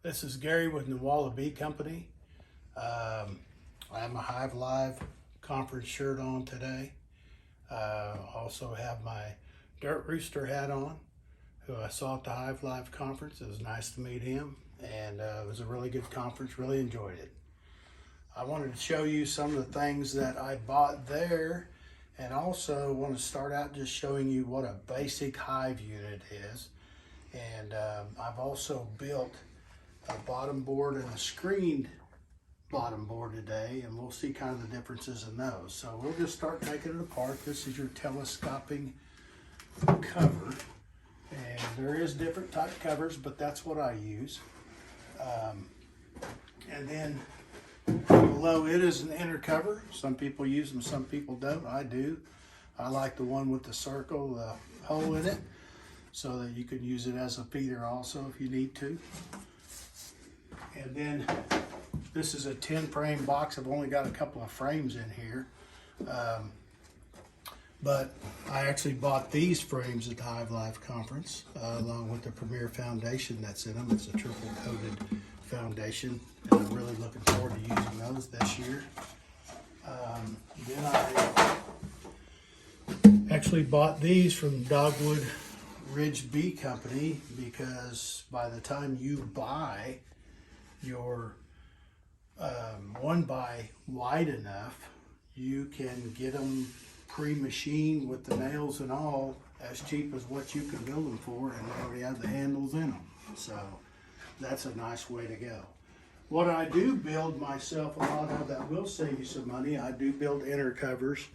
This is Gary with Nuwala Bee Company. I have my Hive Live conference shirt on today. Also have my Dirt Rooster hat on, who I saw at the Hive Live conference. It was nice to meet him, and it was a really good conference. Really enjoyed it. I wanted to show you some of the things that I bought there, and also want to start out just showing you what a basic hive unit is. And I've also built a bottom board and a screened bottom board today, and we'll see kind of the differences in those. So we'll just start taking it apart. This is your telescoping cover, and there is different type covers, but that's what I use. And then below it is an inner cover. Some people use them, some people don't. I do. I like the one with the circle, the hole in it, so that you can use it as a feeder also if you need to. And then this is a 10 frame box. I've only got a couple of frames in here. But I actually bought these frames at the Hive Live conference, along with the Premier Foundation that's in them. It's a triple coated foundation, and I'm really looking forward to using those this year. Then I actually bought these from Dogwood Ridge Bee Company, because by the time you buy your one by wide enough, you can get them pre-machined with the nails and all as cheap as what you can build them for, and they already have the handles in them. So that's a nice way to go. What I do build myself a lot of that will save you some money, I do build inner covers,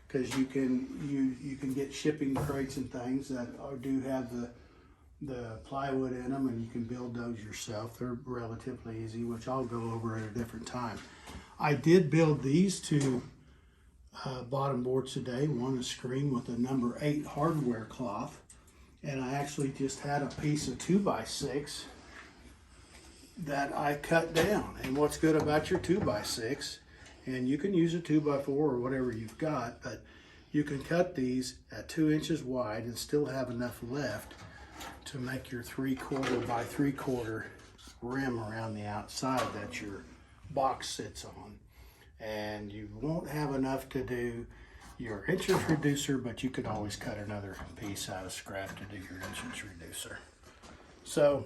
because you can get shipping crates and things that do have the plywood in them, and you can build those yourself. They're relatively easy, which I'll go over at a different time. I did build these two bottom boards today. One is screened with a number 8 hardware cloth, and I actually just had a piece of 2x6 that I cut down. And what's good about your 2x6, and you can use a 2x4 or whatever you've got, but you can cut these at 2 inches wide and still have enough left to make your 3/4 by 3/4 rim around the outside that your box sits on. And you won't have enough to do your inches reducer, but you can always cut another piece out of scrap to do your inches reducer. So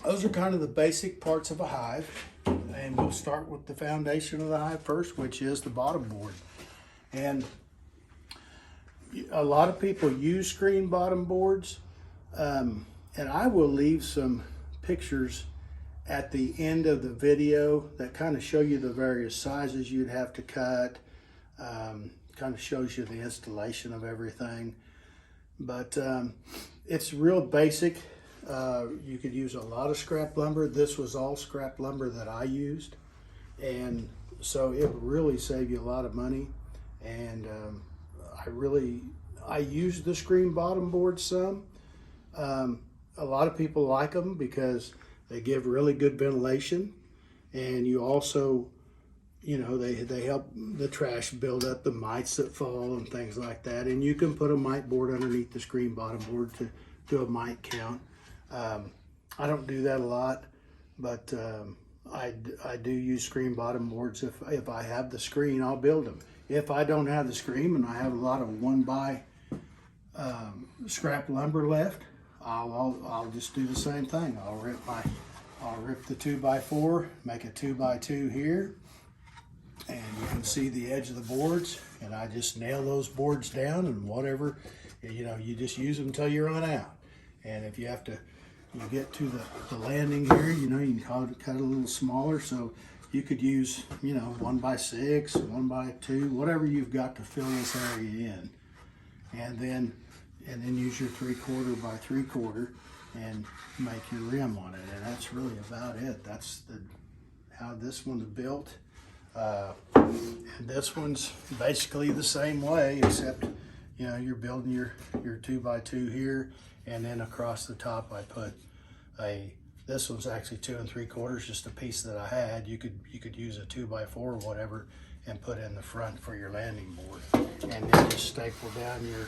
those are kind of the basic parts of a hive, and we'll start with the foundation of the hive first, which is the bottom board. And a lot of people use screen bottom boards, and I will leave some pictures at the end of the video that kind of show you the various sizes you'd have to cut. Kind of shows you the installation of everything, but it's real basic. You could use a lot of scrap lumber. This was all scrap lumber that I used, and so it would really save you a lot of money. And I use the screen bottom board some. A lot of people like them because they give really good ventilation, and you also, they help the trash build up, the mites that fall and things like that. And you can put a mite board underneath the screen bottom board to do a mite count. I don't do that a lot, but I do use screen bottom boards. If I have the screen, I'll build them. If I don't have the screen and I have a lot of 1x scrap lumber left, I'll just do the same thing. I'll rip the 2x4, make a 2x2 here, and you can see the edge of the boards, and I just nail those boards down, and whatever, you just use them until you run out. And if you get to the landing here, you can cut it a little smaller, so you could use 1x6, 1x2, whatever you've got to fill this area in, and then use your 3/4 by 3/4 and make your rim on it. And that's really about it. That's how this one's built. And this one's basically the same way, except you're building your 2x2 here, and then across the top I put this one's actually 2 3/4, just a piece that I had. You could use a 2x4 or whatever and put in the front for your landing board, and then just staple down your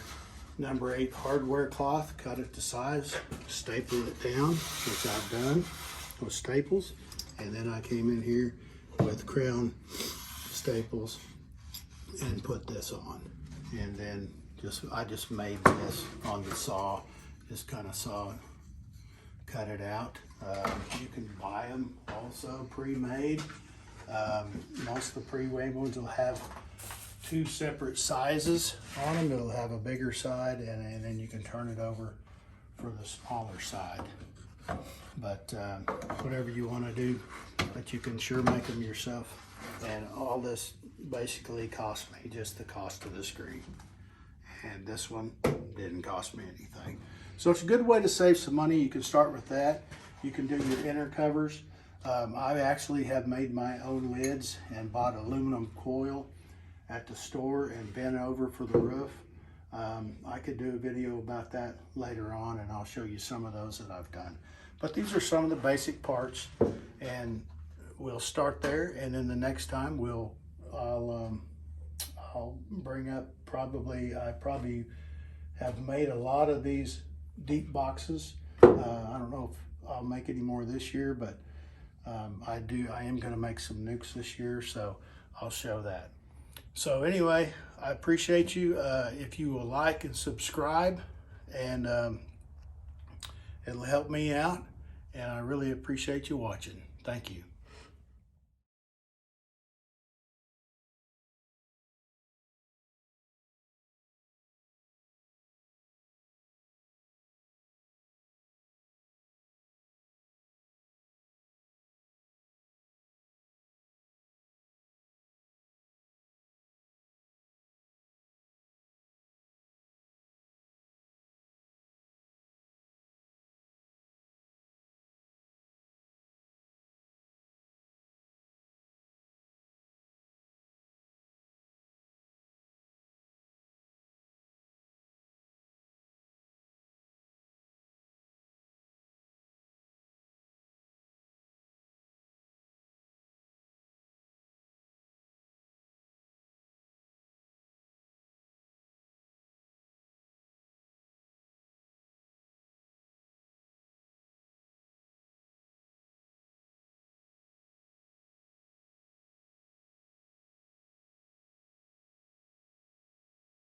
number 8 hardware cloth, cut it to size, staple it down, which I've done, with staples, and then I came in here with crown staples and put this on. And then I just made this on the saw, just kind of cut it out. You can buy them also pre-made. Most of the pre-made ones will have two separate sizes on them. It'll have a bigger side, and then you can turn it over for the smaller side. But whatever you want to do, but you can sure make them yourself. And all this basically cost me just the cost of the screen. And this one didn't cost me anything. So it's a good way to save some money. You can start with that. You can do your inner covers. I actually have made my own lids and bought aluminum coil at the store and bent over for the roof. I could do a video about that later on, and I'll show you some of those that I've done. But these are some of the basic parts, and we'll start there, and then the next time I'll bring up I probably have made a lot of these deep boxes. I don't know if I'll make any more this year, but I am going to make some nukes this year, so I'll show that. So anyway, I appreciate you. If you will like and subscribe, and it'll help me out, and I really appreciate you watching. Thank you.